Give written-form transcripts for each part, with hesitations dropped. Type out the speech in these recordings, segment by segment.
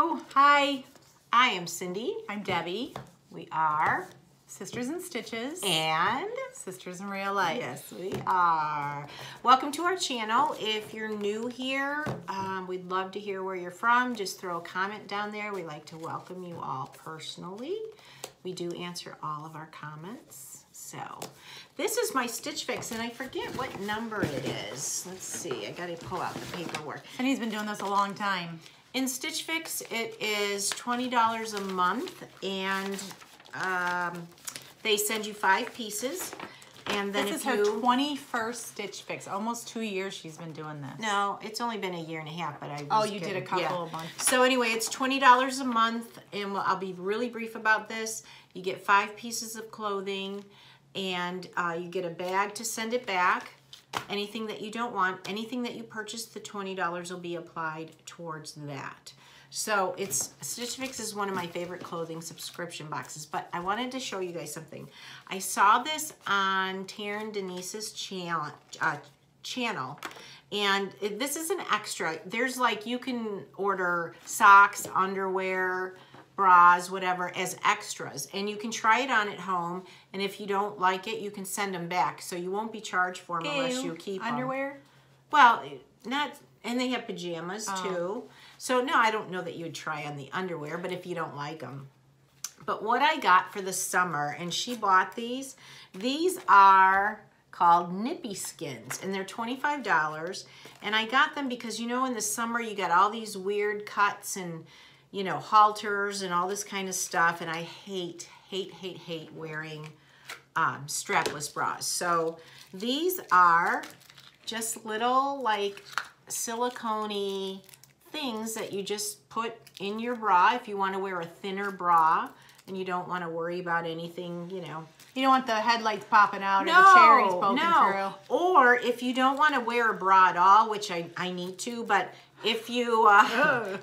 Hello. Hi. I am Cindy. I'm Debbie. We are Sisters in Stitches. and Sisters in Real Life. yes, we are. Welcome to our channel. If you're new here, we'd love to hear where you're from. Just throw a comment down there. We like to welcome you all personally. We do answer all of our comments. So this is my Stitch Fix, and I forget what number it is. Let's see. I got to pull out the paperwork. And he's been doing this a long time. In Stitch Fix, it is $20 a month, and they send you 5 pieces. And then This is her 21st Stitch Fix. Almost 2 years she's been doing this. No, it's only been a year and a half, but I was Oh, you kidding. did a couple of months. So anyway, it's $20 a month, and I'll be really brief about this. You get 5 pieces of clothing, and you get a bag to send it back. Anything that you don't want, anything that you purchase, the $20 will be applied towards that. So Stitch Fix is one of my favorite clothing subscription boxes, but I wanted to show you guys something. I saw this on Taryn Denise's channel, and this is an extra. There's like, you can order socks, underwear, bras, whatever, as extras, and you can try it on at home, and if you don't like it, you can send them back, so you won't be charged for them unless you keep them. Underwear? Well, not, and they have pajamas too. So no, I don't know that you would try on the underwear, but if you don't like them. But what I got for the summer, and she bought these are called Nippy Skins, and they're $25, and I got them because, you know, in the summer you got all these weird cuts and, you know, halters and all this kind of stuff, and I hate wearing strapless bras. So these are just little like silicone-y things that you just put in your bra if you want to wear a thinner bra and you don't want to worry about anything, you know. You don't want the headlights popping out or the cherries poking through. Or if you don't want to wear a bra at all, which I need to, but if you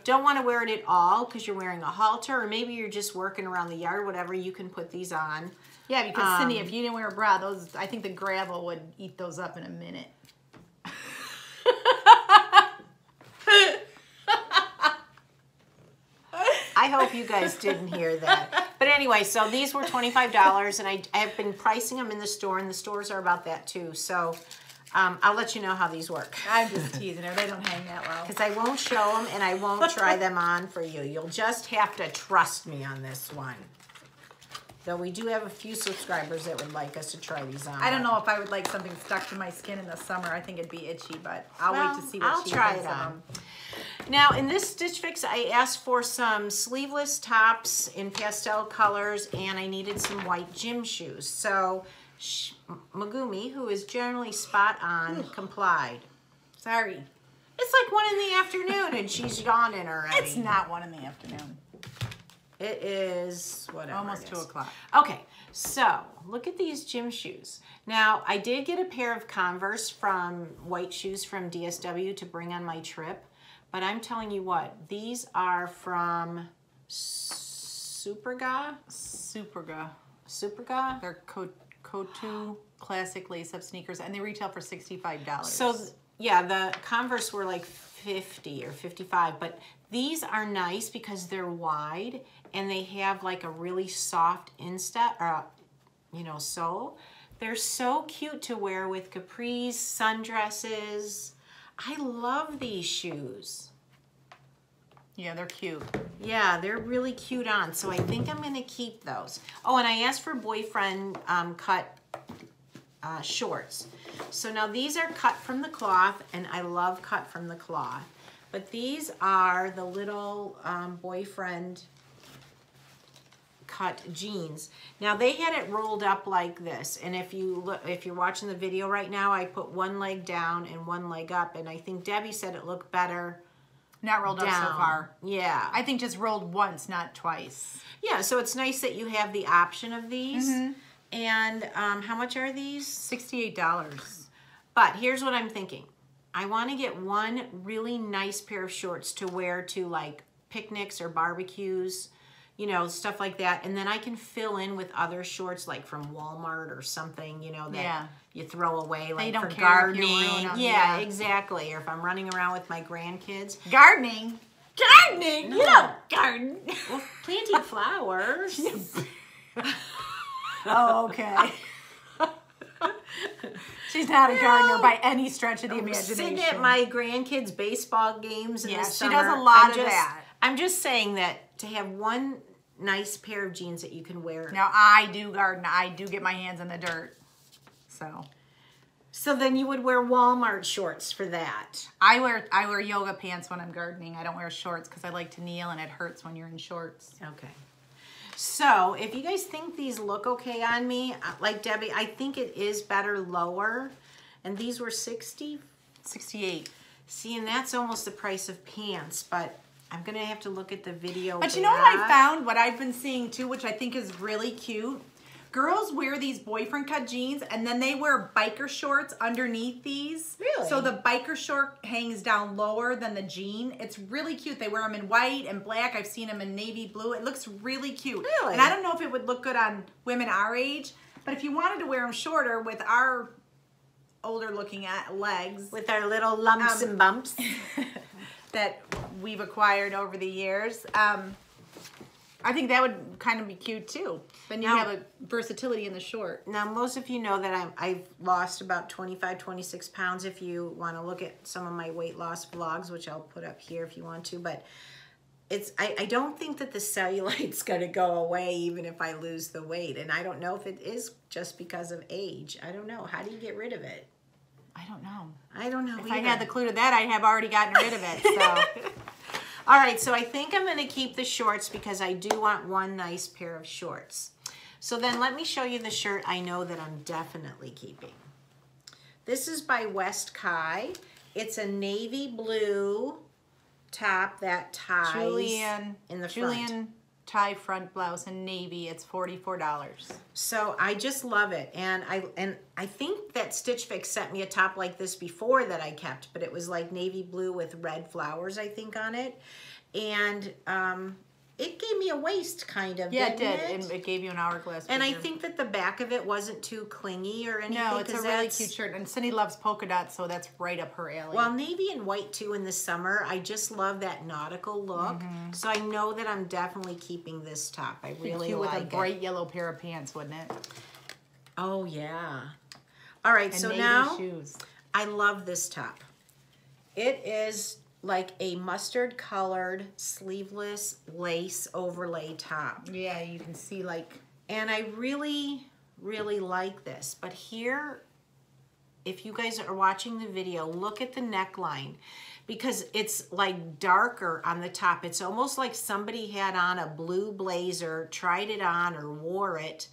don't want to wear it at all because you're wearing a halter, or maybe you're just working around the yard, whatever, you can put these on. Yeah, because Cindy, if you didn't wear a bra, I think the gravel would eat those up in a minute. I hope you guys didn't hear that. But anyway, so these were $25, and I have been pricing them in the store, and the stores are about that too. So I'll let you know how these work. I'm just teasing her. They don't hang that well. Because I won't show them, and I won't try them on for you. You'll just have to trust me on this one. Though we do have a few subscribers that would like us to try these on. I don't know if I would like something stuck to my skin in the summer. I think it'd be itchy, but I'll wait to see what she thinks of them. Now, in this Stitch Fix, I asked for some sleeveless tops in pastel colors, and I needed some white gym shoes. So Megumi, who is generally spot on, complied. Sorry. It's like 1 in the afternoon, and she's yawning already. It's not 1 in the afternoon. It is whatever. Almost 2 o'clock. Okay, so look at these gym shoes. Now, I did get a pair of Converse white shoes from DSW to bring on my trip, but I'm telling you what, these are from Superga. They're Cotu classic lace-up sneakers, and they retail for $65. So yeah, the Converse were like 50 or 55, but these are nice because they're wide and they have like a really soft instep, or you know, sole. They're so cute to wear with capris, sundresses. I love these shoes. Yeah, they're cute. Yeah, they're really cute on. So I think I'm gonna keep those. Oh, and I asked for boyfriend cut shorts. So now these are cut from the cloth, and I love cut from the cloth. But these are the little boyfriend cut jeans. Now they had it rolled up like this, and if you're watching the video right now, I put one leg down and one leg up, and I think Debbie said it looked better. Not rolled up so far. Yeah. I think just rolled once, not twice. Yeah, so it's nice that you have the option of these. And how much are these? $68. But here's what I'm thinking. I want to get one really nice pair of shorts to wear to like picnics or barbecues, you know, stuff like that. And then I can fill in with other shorts like from Walmart or something, you know, that you throw away, like for gardening. Yeah, exactly. Or if I'm running around with my grandkids. Gardening? Gardening? No. You don't garden. Well, planting flowers. Oh, okay. She's not a gardener by any stretch of the imagination. Sitting at my grandkids' baseball games in the summer. She does a lot of that. I'm just saying that to have one nice pair of jeans that you can wear. Now, I do garden. I do get my hands in the dirt. So then you would wear Walmart shorts for that. I wear yoga pants when I'm gardening. I don't wear shorts because I like to kneel and it hurts when you're in shorts. Okay. So if you guys think these look okay on me, like Debbie, I think it is better lower. And these were 60? 68. See, and that's almost the price of pants, but I'm going to have to look at the video. But you know what I found? What I've been seeing too, which I think is really cute. Girls wear these boyfriend cut jeans and then they wear biker shorts underneath these. Really? So the biker short hangs down lower than the jean. It's really cute. They wear them in white and black. I've seen them in navy blue. It looks really cute. Really? And I don't know if it would look good on women our age, but if you wanted to wear them shorter with our older looking legs. With our little lumps and bumps. That we've acquired over the years. I think that would kind of be cute too. Then you have a versatility in the short. Now, most of you know that I've lost about 25, 26 pounds if you want to look at some of my weight loss vlogs, which I'll put up here if you want to. But I don't think that the cellulite's going to go away even if I lose the weight. And I don't know if it is just because of age. I don't know. How do you get rid of it? I don't know. I don't know If I had the clue to that, I'd have already gotten rid of it. So. All right, so I think I'm going to keep the shorts because I do want one nice pair of shorts. So then let me show you the shirt I know that I'm definitely keeping. This is by West Kai. It's a navy blue top that ties in the front. Julianne tie front blouse in navy. It's $44. So I just love it. And I think that Stitch Fix sent me a top like this before that I kept, but it was like navy blue with red flowers, I think, on it. And it gave me a waist kind of. Yeah, it did. And it gave you an hourglass. And I think that the back of it wasn't too clingy or anything. No, it's a really cute shirt. And Cindy loves polka dots, so that's right up her alley. Well, navy and white too in the summer. I just love that nautical look. So I know that I'm definitely keeping this top. I really like it. With a bright yellow pair of pants, wouldn't it? Oh, yeah. All right, so now shoes. I love this top. It is like a mustard colored sleeveless lace overlay top. Yeah, you can see like. And I really, really like this. But here, if you guys are watching the video, look at the neckline because it's like darker on the top. It's almost like somebody had on a blue blazer, tried it on or wore it,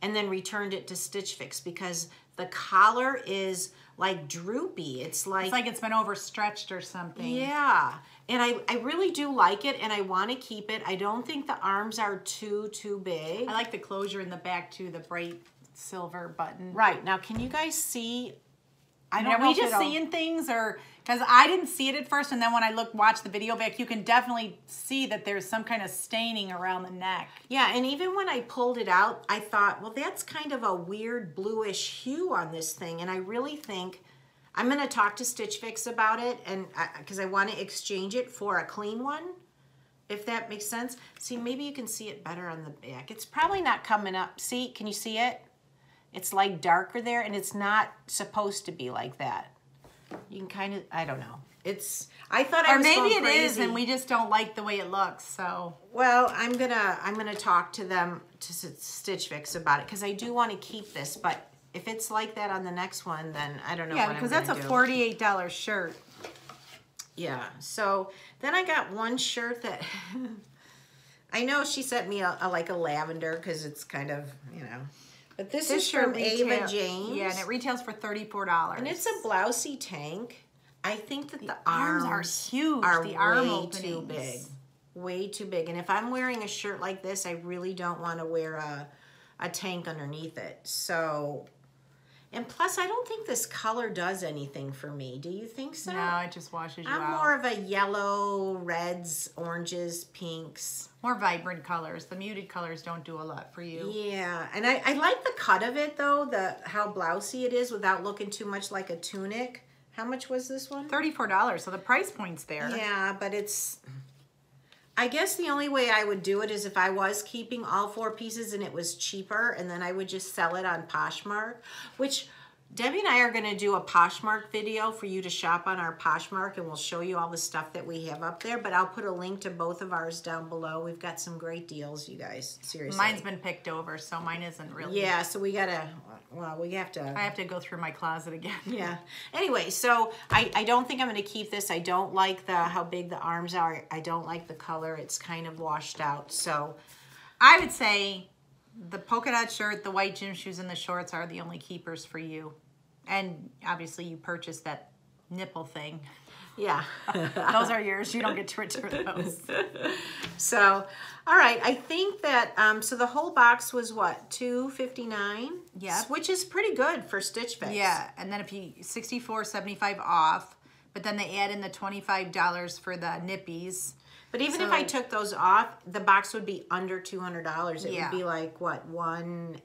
and then returned it to Stitch Fix because the collar is like droopy. It's like it's been overstretched or something. Yeah. And I really do like it and I want to keep it. I don't think the arms are too big. I like the closure in the back too, the bright silver button. Right. Now, can you guys see? I don't know. Are we just seeing things or because I didn't see it at first and then when I watch the video back, you can definitely see that there's some kind of staining around the neck. Yeah, and even when I pulled it out, I thought, well, that's kind of a weird bluish hue on this thing. And I really think I'm going to talk to Stitch Fix about it and because I want to exchange it for a clean one, if that makes sense. See, maybe you can see it better on the back. It's probably not coming up. See, can you see it? It's like darker there and it's not supposed to be like that. You can kind of, I don't know. I thought I was going crazy. Or maybe it is and we just don't like the way it looks, so. Well, I'm gonna talk to them, to Stitch Fix about it because I do want to keep this, but if it's like that on the next one, then I don't know what I'm gonna do. Yeah, because that's a $48 shirt. Yeah, so then I got one shirt that, I know she sent me like a lavender because it's kind of, you know. But this is from Ava James. Yeah, and it retails for $34. And it's a blousey tank. I think that the arms are huge. The arm way too big. Way too big. And if I'm wearing a shirt like this, I really don't want to wear a tank underneath it. So, and plus I don't think this color does anything for me. Do you think so? No, it just washes you out. I'm more of a yellow, reds, oranges, pinks. More vibrant colors. The muted colors don't do a lot for you. Yeah, and I like the cut of it though, how blousey it is without looking too much like a tunic. How much was this one? $34, so the price point's there. Yeah, but it's I guess the only way I would do it is if I was keeping all 4 pieces and it was cheaper, and then I would just sell it on Poshmark, which Debbie and I are going to do a Poshmark video for you to shop on our Poshmark, and we'll show you all the stuff that we have up there, but I'll put a link to both of ours down below. We've got some great deals, you guys. Seriously. Mine's been picked over, so mine isn't really. Yeah, so we got to, well, we have to. I have to go through my closet again. Yeah. Anyway, so I don't think I'm going to keep this. I don't like how big the arms are. I don't like the color. It's kind of washed out, so. I would say the polka dot shirt, the white gym shoes, and the shorts are the only keepers for you. And obviously you purchased that nipple thing. Yeah. Those are yours. You don't get to return those. So, all right. I think that, so the whole box was what, $2.59? Yeah. Which is pretty good for Stitch Fix. Yeah. And then if you, $64.75 off, but then they add in the $25 for the nippies. But even if I took those off, the box would be under $200. It would be like, what, $190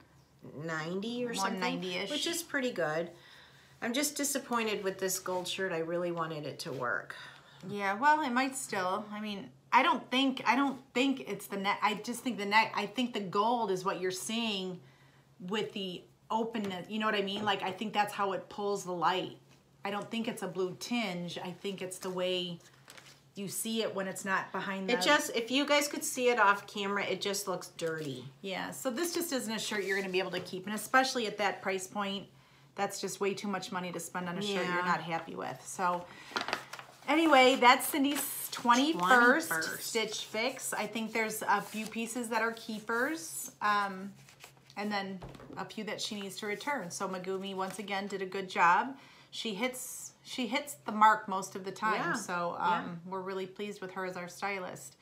or something? $190-ish. Which is pretty good. I'm just disappointed with this gold shirt. I really wanted it to work. Yeah, well, it might still. I mean, I don't think it's the neck. I just think the neck, I think the gold is what you're seeing with the openness. You know what I mean? Like, I think that's how it pulls the light. I don't think it's a blue tinge. I think it's the way you see it when it's not behind the... It just, if you guys could see it off camera, it just looks dirty. Yeah, so this just isn't a shirt you're going to be able to keep. And especially at that price point, that's just way too much money to spend on a shirt you're not happy with. So anyway, that's Cindy's 21st Stitch Fix. I think there's a few pieces that are keepers, and then a few that she needs to return. So Megumi once again did a good job. She hits the mark most of the time. So we're really pleased with her as our stylist.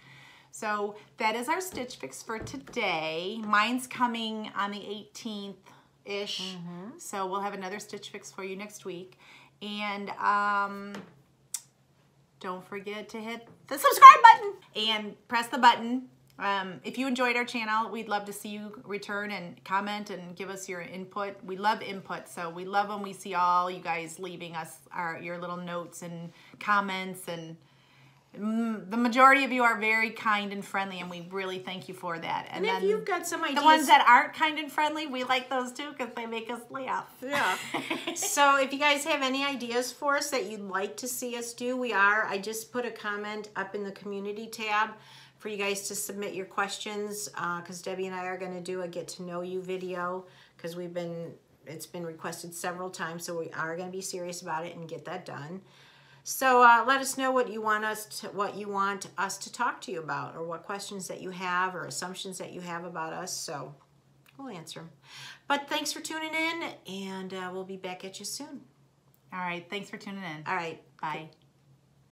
So that is our Stitch Fix for today. Mine's coming on the 18th-ish. So we'll have another Stitch Fix for you next week. And don't forget to hit the subscribe button and press the button. If you enjoyed our channel, we'd love to see you return and comment and give us your input. We love input, so we love when we see all you guys leaving us your little notes and comments, and the majority of you are very kind and friendly, and we really thank you for that. And if you've got some ideas, the ones that aren't kind and friendly, we like those too because they make us laugh. Yeah. So if you guys have any ideas for us that you'd like to see us do, I just put a comment up in the community tab for you guys to submit your questions, because Debbie and I are going to do a get to know you video, because it's been requested several times, so we are going to be serious about it and get that done. So let us know what you want us to talk to you about, or what questions that you have or assumptions that you have about us. So we'll answer them. But thanks for tuning in, and we'll be back at you soon. All right, thanks for tuning in. All right, bye.